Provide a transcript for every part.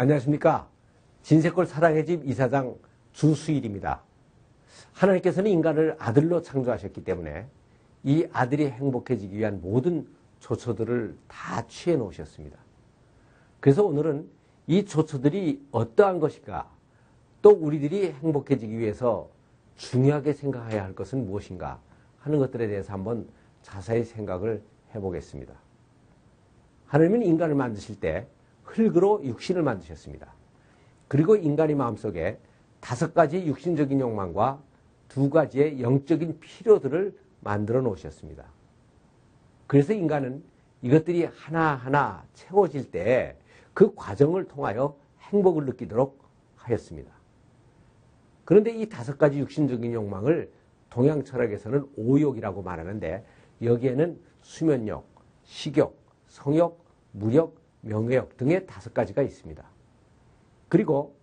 안녕하십니까. 진세골 사랑의 집 이사장 주수일입니다. 하나님께서는 인간을 아들로 창조하셨기 때문에 이 아들이 행복해지기 위한 모든 조처들을 다 취해 놓으셨습니다. 그래서 오늘은 이 조처들이 어떠한 것인가, 또 우리들이 행복해지기 위해서 중요하게 생각해야 할 것은 무엇인가 하는 것들에 대해서 한번 자세히 생각을 해보겠습니다. 하나님은 인간을 만드실 때 흙으로 육신을 만드셨습니다. 그리고 인간의 마음속에 5가지 육신적인 욕망과 2가지의 영적인 필요들을 만들어 놓으셨습니다. 그래서 인간은 이것들이 하나하나 채워질 때 그 과정을 통하여 행복을 느끼도록 하였습니다. 그런데 이 5가지 육신적인 욕망을 동양 철학에서는 오욕이라고 말하는데, 여기에는 수면욕, 식욕, 성욕, 무력, 명예욕 등의 5가지가 있습니다. 그리고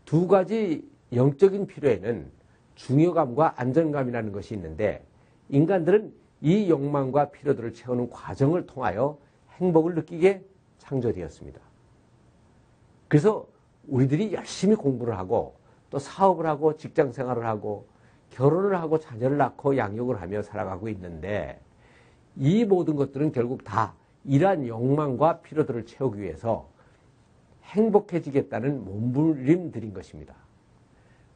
2가지 영적인 필요에는 중요감과 안정감이라는 것이 있는데, 인간들은 이 욕망과 필요들을 채우는 과정을 통하여 행복을 느끼게 창조되었습니다. 그래서 우리들이 열심히 공부를 하고 또 사업을 하고 직장 생활을 하고 결혼을 하고 자녀를 낳고 양육을 하며 살아가고 있는데, 이 모든 것들은 결국 다 이러한 욕망과 필요들을 채우기 위해서 행복해지겠다는 몸부림들인 것입니다.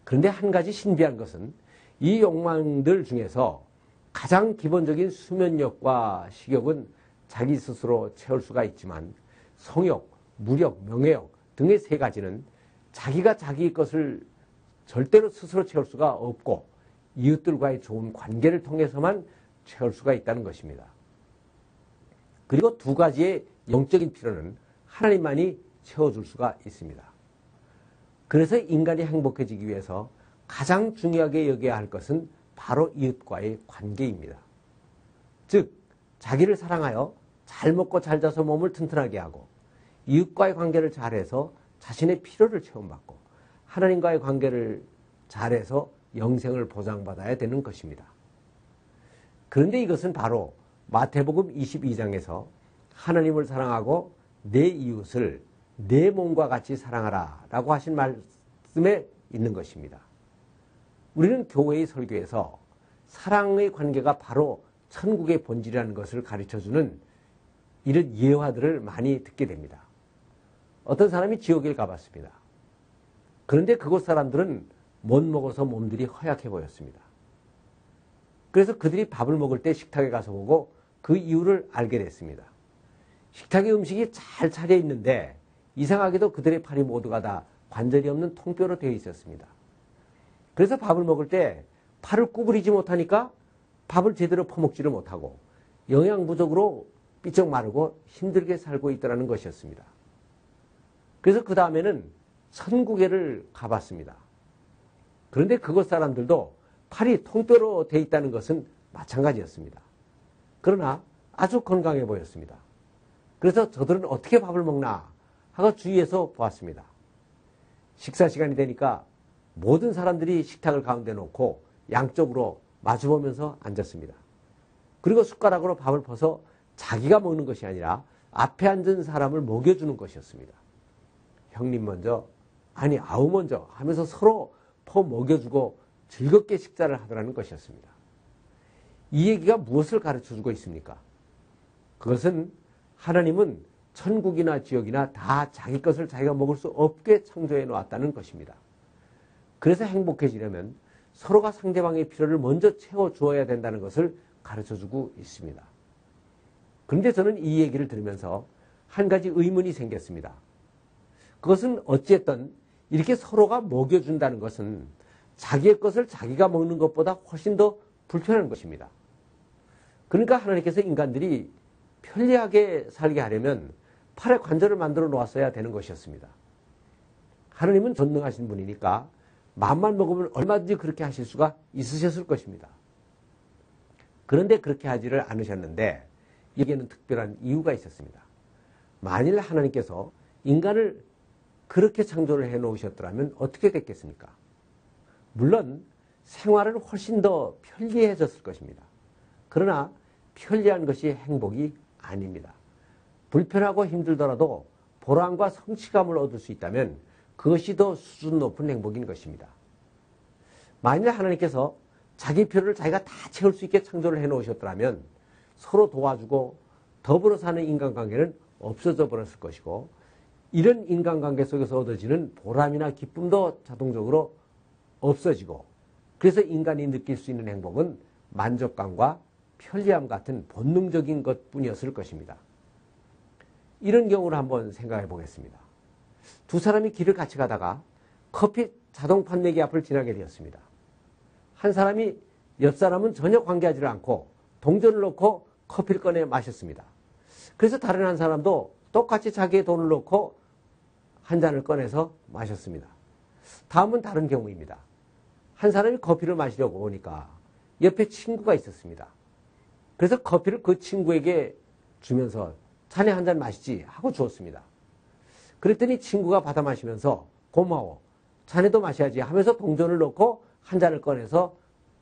그런데 한 가지 신비한 것은 이 욕망들 중에서 가장 기본적인 수면욕과 식욕은 자기 스스로 채울 수가 있지만, 성욕, 무력, 명예욕 등의 3가지는 자기가 자기 것을 절대로 스스로 채울 수가 없고 이웃들과의 좋은 관계를 통해서만 채울 수가 있다는 것입니다. 그리고 2가지의 영적인 필요는 하나님만이 채워줄 수가 있습니다. 그래서 인간이 행복해지기 위해서 가장 중요하게 여겨야 할 것은 바로 이웃과의 관계입니다. 즉, 자기를 사랑하여 잘 먹고 잘 자서 몸을 튼튼하게 하고, 이웃과의 관계를 잘해서 자신의 필요를 채움받고, 하나님과의 관계를 잘해서 영생을 보장받아야 되는 것입니다. 그런데 이것은 바로 마태복음 22장에서 하나님을 사랑하고 내 이웃을 내 몸과 같이 사랑하라 라고 하신 말씀에 있는 것입니다. 우리는 교회의 설교에서 사랑의 관계가 바로 천국의 본질이라는 것을 가르쳐주는 이런 예화들을 많이 듣게 됩니다. 어떤 사람이 지옥에 가봤습니다. 그런데 그곳 사람들은 못 먹어서 몸들이 허약해 보였습니다. 그래서 그들이 밥을 먹을 때 식탁에 가서 보고 그 이유를 알게 됐습니다. 식탁에 음식이 잘 차려 있는데 이상하게도 그들의 팔이 모두가 다 관절이 없는 통뼈로 되어 있었습니다. 그래서 밥을 먹을 때 팔을 구부리지 못하니까 밥을 제대로 퍼먹지를 못하고 영양 부족으로 삐쩍 마르고 힘들게 살고 있다는 것이었습니다. 그래서 그 다음에는 선구개를 가봤습니다. 그런데 그곳 사람들도 팔이 통뼈로 되어 있다는 것은 마찬가지였습니다. 그러나 아주 건강해 보였습니다. 그래서 저들은 어떻게 밥을 먹나 하고 주위에서 보았습니다. 식사 시간이 되니까 모든 사람들이 식탁을 가운데 놓고 양쪽으로 마주보면서 앉았습니다. 그리고 숟가락으로 밥을 퍼서 자기가 먹는 것이 아니라 앞에 앉은 사람을 먹여주는 것이었습니다. 형님 먼저, 아니 아우 먼저 하면서 서로 퍼 먹여주고 즐겁게 식사를 하더라는 것이었습니다. 이 얘기가 무엇을 가르쳐주고 있습니까? 그것은 하나님은 천국이나 지옥이나 다 자기 것을 자기가 먹을 수 없게 창조해 놓았다는 것입니다. 그래서 행복해지려면 서로가 상대방의 필요를 먼저 채워주어야 된다는 것을 가르쳐주고 있습니다. 그런데 저는 이 얘기를 들으면서 한 가지 의문이 생겼습니다. 그것은 어찌됐든 이렇게 서로가 먹여준다는 것은 자기의 것을 자기가 먹는 것보다 훨씬 더 불편한 것입니다. 그러니까 하나님께서 인간들이 편리하게 살게 하려면 팔에 관절을 만들어 놓았어야 되는 것이었습니다. 하나님은 전능하신 분이니까 마음만 먹으면 얼마든지 그렇게 하실 수가 있으셨을 것입니다. 그런데 그렇게 하지를 않으셨는데 여기에는 특별한 이유가 있었습니다. 만일 하나님께서 인간을 그렇게 창조를 해 놓으셨더라면 어떻게 됐겠습니까? 물론 생활은 훨씬 더 편리해졌을 것입니다. 그러나 편리한 것이 행복이 아닙니다. 불편하고 힘들더라도 보람과 성취감을 얻을 수 있다면 그것이 더 수준 높은 행복인 것입니다. 만일 하나님께서 자기 필요를 자기가 다 채울 수 있게 창조를 해놓으셨더라면 서로 도와주고 더불어 사는 인간관계는 없어져 버렸을 것이고, 이런 인간관계 속에서 얻어지는 보람이나 기쁨도 자동적으로 없어지고, 그래서 인간이 느낄 수 있는 행복은 만족감과 편리함 같은 본능적인 것뿐이었을 것입니다. 이런 경우를 한번 생각해 보겠습니다. 두 사람이 길을 같이 가다가 커피 자동 판매기 앞을 지나게 되었습니다. 한 사람이 옆 사람은 전혀 관계하지 않고 동전을 넣고 커피를 꺼내 마셨습니다. 그래서 다른 한 사람도 똑같이 자기의 돈을 넣고 한 잔을 꺼내서 마셨습니다. 다음은 다른 경우입니다. 한 사람이 커피를 마시려고 오니까 옆에 친구가 있었습니다. 그래서 커피를 그 친구에게 주면서 자네 한 잔 마시지 하고 주었습니다. 그랬더니 친구가 받아 마시면서 고마워, 자네도 마셔야지 하면서 동전을 넣고 한 잔을 꺼내서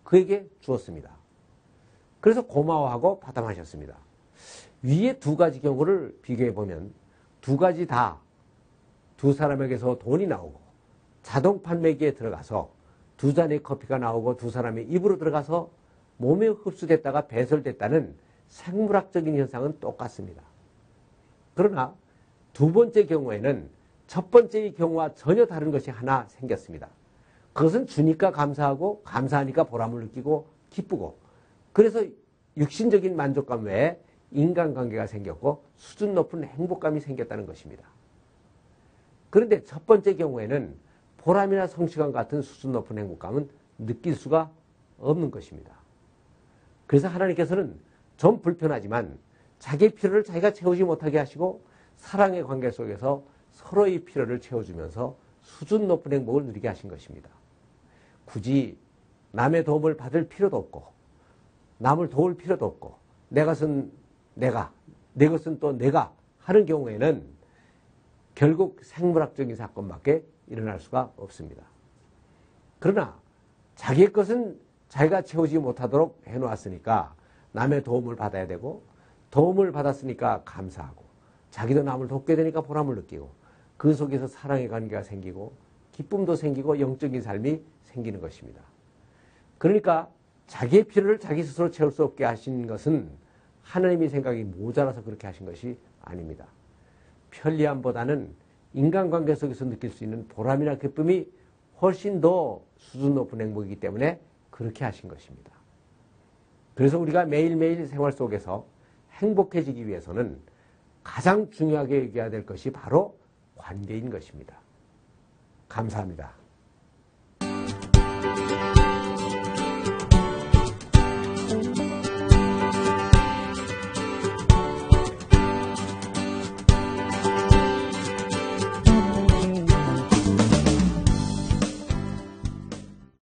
그에게 주었습니다. 그래서 고마워하고 받아 마셨습니다. 위에 두 가지 경우를 비교해 보면 두 가지 다 두 사람에게서 돈이 나오고 자동 판매기에 들어가서 두 잔의 커피가 나오고 두 사람의 입으로 들어가서 몸에 흡수됐다가 배설됐다는 생물학적인 현상은 똑같습니다. 그러나 두 번째 경우에는 첫 번째의 경우와 전혀 다른 것이 하나 생겼습니다. 그것은 주니까 감사하고 감사하니까 보람을 느끼고 기쁘고, 그래서 육신적인 만족감 외에 인간관계가 생겼고 수준 높은 행복감이 생겼다는 것입니다. 그런데 첫 번째 경우에는 보람이나 성취감 같은 수준 높은 행복감은 느낄 수가 없는 것입니다. 그래서 하나님께서는 좀 불편하지만 자기의 필요를 자기가 채우지 못하게 하시고 사랑의 관계 속에서 서로의 필요를 채워주면서 수준 높은 행복을 누리게 하신 것입니다. 굳이 남의 도움을 받을 필요도 없고 남을 도울 필요도 없고 내 것은 내가, 내 것은 또 내가 하는 경우에는 결국 생물학적인 사건밖에 일어날 수가 없습니다. 그러나 자기의 것은 자기가 채우지 못하도록 해놓았으니까 남의 도움을 받아야 되고, 도움을 받았으니까 감사하고, 자기도 남을 돕게 되니까 보람을 느끼고, 그 속에서 사랑의 관계가 생기고 기쁨도 생기고 영적인 삶이 생기는 것입니다. 그러니까 자기의 필요를 자기 스스로 채울 수 없게 하신 것은 하나님의 생각이 모자라서 그렇게 하신 것이 아닙니다. 편리함보다는 인간관계 속에서 느낄 수 있는 보람이나 기쁨이 훨씬 더 수준 높은 행복이기 때문에 그렇게 하신 것입니다. 그래서 우리가 매일매일 생활 속에서 행복해지기 위해서는 가장 중요하게 여겨야 될 것이 바로 관계인 것입니다. 감사합니다.